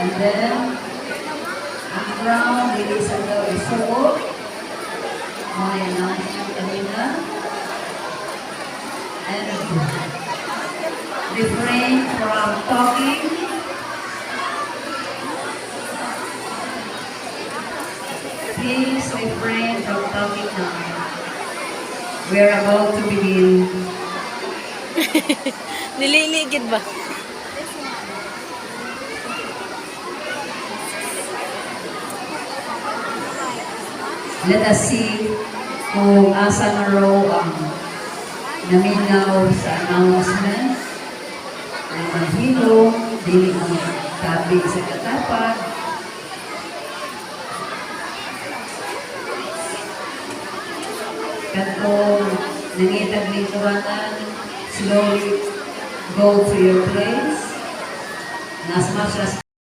And then, ang crown, lilisan daw isuot. Mga announcement kanina. And refrain from talking. Please refrain from talking now. We are about to begin. Nililigid ba? Let us see kung asa na raw ang naminaw sa announcement ay maghilom, dili ang tabi sa katapat. Katong nangitag lingkuranan, slowly go to your place. And as much as